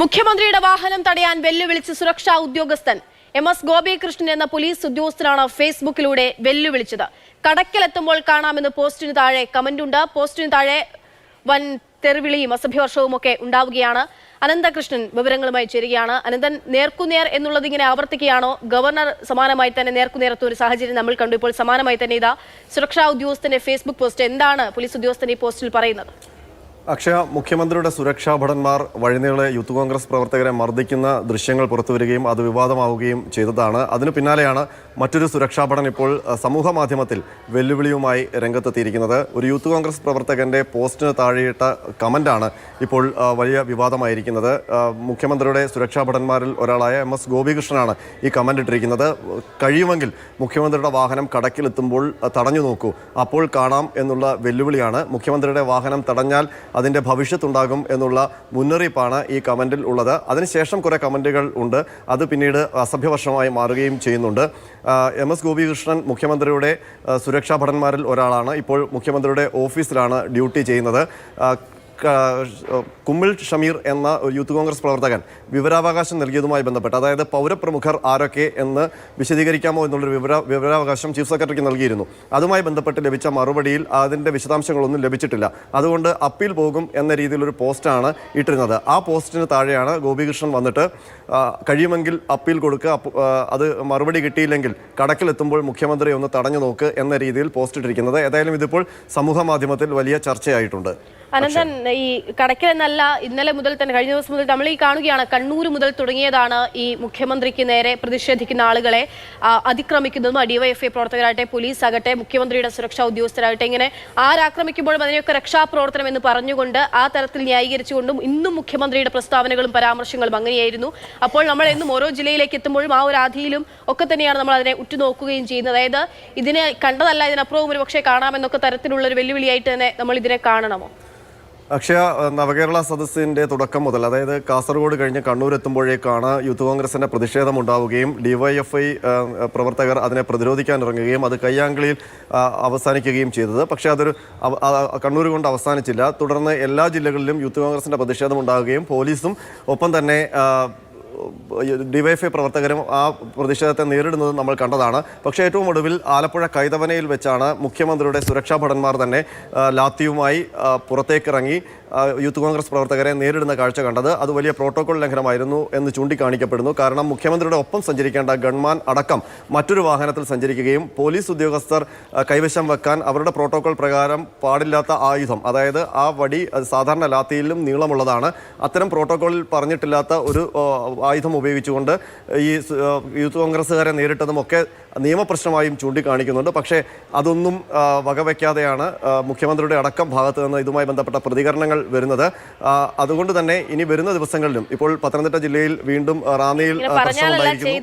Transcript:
മുഖ്യമന്ത്രിയുടെ വാഹനം തടയാൻ വെല്ലുവിളിച്ച് സുരക്ഷാ ഉദ്യോഗസ്ഥൻ എം.എസ്. ഗോപികൃഷ്ണൻ എന്ന പോലീസ് ഉദ്യോഗസ്ഥനാണ് ഫേസ്ബുക്കിലൂടെ വെല്ലുവിളിച്ചത്. കടക്കലെത്തുമ്പോൾ കാണാമെന്ന് പോസ്റ്റിന് താഴെ കമന്റുണ്ട്. പോസ്റ്റിന് താഴെ വൻ തെറിവിളിയും അസഭ്യവർഷവും ഒക്കെ ഉണ്ടാവുകയാണ്. അനന്തകൃഷ്ണൻ വിവരങ്ങളുമായി ചേരുകയാണ്. അനന്തൻ, നേർക്കുനേർ എന്നുള്ളത് ഇങ്ങനെ ആവർത്തിക്കുകയാണോ? ഗവർണർ സമാനമായി തന്നെ നേർക്കുനേരത്ത ഒരു സാഹചര്യം നമ്മൾ കണ്ടു. ഇപ്പോൾ സമാനമായി തന്നെ ഇതാ സുരക്ഷാ ഉദ്യോഗസ്ഥന്റെ ഫേസ്ബുക്ക് പോസ്റ്റ്. എന്താണ് പോലീസ് ഉദ്യോഗസ്ഥൻ ഈ പോസ്റ്റിൽ പറയുന്നത്? അക്ഷയ, മുഖ്യമന്ത്രിയുടെ സുരക്ഷാ ഭടന്മാർ വഴിനീളെ യൂത്ത് കോൺഗ്രസ് പ്രവർത്തകരെ മർദ്ദിക്കുന്ന ദൃശ്യങ്ങൾ പുറത്തുവരികയും അത് വിവാദമാവുകയും ചെയ്തതാണ്. അതിനു പിന്നാലെയാണ് മറ്റൊരു സുരക്ഷാ ഭടൻ ഇപ്പോൾ സമൂഹ മാധ്യമത്തിൽ വെല്ലുവിളിയുമായി രംഗത്തെത്തിയിരിക്കുന്നത്. ഒരു യൂത്ത് കോൺഗ്രസ് പ്രവർത്തകന്റെ പോസ്റ്റിന് താഴെയിട്ട കമന്റാണ് ഇപ്പോൾ വലിയ വിവാദമായിരിക്കുന്നത്. മുഖ്യമന്ത്രിയുടെ സുരക്ഷാ ഭടന്മാരിൽ ഒരാളായ എം.എസ്. ഗോപികൃഷ്ണനാണ് ഈ കമന്റ് ഇട്ടിരിക്കുന്നത്. കഴിയുമെങ്കിൽ മുഖ്യമന്ത്രിയുടെ വാഹനം കടക്കിലെത്തുമ്പോൾ തടഞ്ഞു നോക്കൂ, അപ്പോൾ കാണാം എന്നുള്ള വെല്ലുവിളിയാണ്. മുഖ്യമന്ത്രിയുടെ വാഹനം തടഞ്ഞാൽ അതിൻ്റെ ഭവിഷ്യത്തുണ്ടാകും എന്നുള്ള മുന്നറിയിപ്പാണ് ഈ കമൻറ്റിൽ ഉള്ളത്. അതിനുശേഷം കുറേ കമൻറ്റുകൾ ഉണ്ട്. അത് പിന്നീട് അസഭ്യവർഷമായി മാറുകയും ചെയ്യുന്നുണ്ട്. എം.എസ്. ഗോപികൃഷ്ണൻ മുഖ്യമന്ത്രിയുടെ സുരക്ഷാ ഭടന്മാരിൽ ഒരാളാണ്. ഇപ്പോൾ മുഖ്യമന്ത്രിയുടെ ഓഫീസിലാണ് ഡ്യൂട്ടി ചെയ്യുന്നത്. കുമ്മിൾ ഷമീർ എന്ന യൂത്ത് കോൺഗ്രസ് പ്രവർത്തകൻ വിവരാവകാശം നൽകിയതുമായി ബന്ധപ്പെട്ട്, അതായത് പൗരപ്രമുഖർ ആരൊക്കെ എന്ന് വിശദീകരിക്കാമോ എന്നുള്ളൊരു വിവരാവകാശം ചീഫ് സെക്രട്ടറിക്ക് നൽകിയിരുന്നു. അതുമായി ബന്ധപ്പെട്ട് ലഭിച്ച മറുപടിയിൽ അതിൻ്റെ വിശദാംശങ്ങളൊന്നും ലഭിച്ചിട്ടില്ല. അതുകൊണ്ട് അപ്പീൽ പോകും എന്ന രീതിയിലൊരു പോസ്റ്റാണ് ഇട്ടിരുന്നത്. ആ പോസ്റ്റിന് താഴെയാണ് ഗോപികൃഷ്ണൻ വന്നിട്ട് കഴിയുമെങ്കിൽ അപ്പീൽ കൊടുക്കുക, അത് മറുപടി കിട്ടിയില്ലെങ്കിൽ കടക്കിലെത്തുമ്പോൾ മുഖ്യമന്ത്രി ഒന്ന് തടഞ്ഞു നോക്ക് എന്ന രീതിയിൽ പോസ്റ്റ് ഇട്ടിരിക്കുന്നത്. ഏതായാലും ഇതിപ്പോൾ സമൂഹ മാധ്യമത്തിൽ വലിയ ചർച്ചയായിട്ടുണ്ട്. അനന്തൻ, ഈ കടക്കൽ എന്നല്ല, ഇന്നലെ മുതൽ തന്നെ, കഴിഞ്ഞ ദിവസം മുതൽ നമ്മൾ ഈ കാണുകയാണ്, കണ്ണൂർ മുതൽ തുടങ്ങിയതാണ് ഈ മുഖ്യമന്ത്രിക്ക് നേരെ പ്രതിഷേധിക്കുന്ന ആളുകളെ അതിക്രമിക്കുന്നതും. ഡിവൈഎഫ്ഐ പ്രവർത്തകരാകട്ടെ, പോലീസ് ആകട്ടെ, മുഖ്യമന്ത്രിയുടെ സുരക്ഷാ ഉദ്യോഗസ്ഥരാകട്ടെ, ഇങ്ങനെ ആരാക്രമിക്കുമ്പോഴും അതിനെയൊക്കെ രക്ഷാപ്രവർത്തനം എന്ന് പറഞ്ഞുകൊണ്ട് ആ തരത്തിൽ ന്യായീകരിച്ചുകൊണ്ടും ഇന്നും മുഖ്യമന്ത്രിയുടെ പ്രസ്താവനകളും പരാമർശങ്ങളും അങ്ങനെയായിരുന്നു. അപ്പോൾ നമ്മൾ എന്നും ഓരോ ജില്ലയിലേക്ക് എത്തുമ്പോഴും ആ ഒരു ആധിയിലും ഒക്കെ തന്നെയാണ് നമ്മൾ അതിനെ ഉറ്റുനോക്കുകയും ചെയ്യുന്നത്. അതായത് ഇതിനെ കണ്ടതല്ല, ഇതിനപ്പുറവും ഒരു പക്ഷേ കാണാമെന്നൊക്കെ തരത്തിലുള്ള ഒരു വെല്ലുവിളിയായിട്ട് തന്നെ നമ്മൾ ഇതിനെ കാണണമോ? അക്ഷയ, നവകേരള സദസ്സിൻ്റെ തുടക്കം മുതൽ, അതായത് കാസർഗോഡ് കഴിഞ്ഞ് കണ്ണൂർ എത്തുമ്പോഴേക്കാണ് യൂത്ത് കോൺഗ്രസിൻ്റെ പ്രതിഷേധമുണ്ടാവുകയും ഡിവൈഎഫ്ഐ പ്രവർത്തകർ അതിനെ പ്രതിരോധിക്കാൻ ഇറങ്ങുകയും അത് കയ്യാങ്കളിയിൽ അവസാനിക്കുകയും ചെയ്തത്. പക്ഷേ അതൊരു കണ്ണൂർ കൊണ്ട് അവസാനിച്ചില്ല. തുടർന്ന് എല്ലാ ജില്ലകളിലും യൂത്ത് കോൺഗ്രസിൻ്റെ പ്രതിഷേധമുണ്ടാവുകയും പോലീസും ഒപ്പം തന്നെ ഡിവൈഎഫ്ഐ പ്രവർത്തകരും ആ പ്രതിഷേധത്തെ നേരിടുന്നത് നമ്മൾ കണ്ടതാണ്. പക്ഷേ ഏറ്റവും ഒടുവിൽ ആലപ്പുഴ കൈതവനയിൽ വെച്ചാണ് മുഖ്യമന്ത്രിയുടെ സുരക്ഷാ ഭടന്മാർ തന്നെ ലാത്തിയുമായി പുറത്തേക്കിറങ്ങി യൂത്ത് കോൺഗ്രസ് പ്രവർത്തകരെ നേരിടുന്ന കാഴ്ച കണ്ടത്. അത് വലിയ പ്രോട്ടോകോൾ ലംഘനമായിരുന്നു എന്ന് ചൂണ്ടിക്കാണിക്കപ്പെടുന്നു. കാരണം മുഖ്യമന്ത്രിയുടെ ഒപ്പം സഞ്ചരിക്കേണ്ട ഗൺമാൻ അടക്കം മറ്റൊരു വാഹനത്തിൽ സഞ്ചരിക്കുകയും പോലീസ് ഉദ്യോഗസ്ഥർ കൈവശം വെക്കാൻ അവരുടെ പ്രോട്ടോകോൾ പ്രകാരം പാടില്ലാത്ത ആയുധം, അതായത് ആ വടി, അത് സാധാരണ ലാത്തിയിലും നീളമുള്ളതാണ്, അത്തരം പ്രോട്ടോകോളിൽ പറഞ്ഞിട്ടില്ലാത്ത ഒരു ആയുധം ഉപയോഗിച്ചുകൊണ്ട് ഈ യൂത്ത് കോൺഗ്രസ്സുകാരെ നേരിട്ടതുമൊക്കെ നിയമപ്രശ്നമായും ചൂണ്ടിക്കാണിക്കുന്നുണ്ട്. പക്ഷേ അതൊന്നും വകവയ്ക്കാതെയാണ് മുഖ്യമന്ത്രിയുടെ അടക്കം ഭാഗത്ത് നിന്ന് ഇതുമായി ബന്ധപ്പെട്ട പ്രതികരണങ്ങൾ വരുന്നത്. അതുകൊണ്ട് തന്നെ ഇനി വരുന്ന ദിവസങ്ങളിലും ഇപ്പോൾ പത്തനംതിട്ട ജില്ലയിൽ വീണ്ടും റാന്നിയിൽ പ്രശ്നമുണ്ടായിരിക്കുന്നു.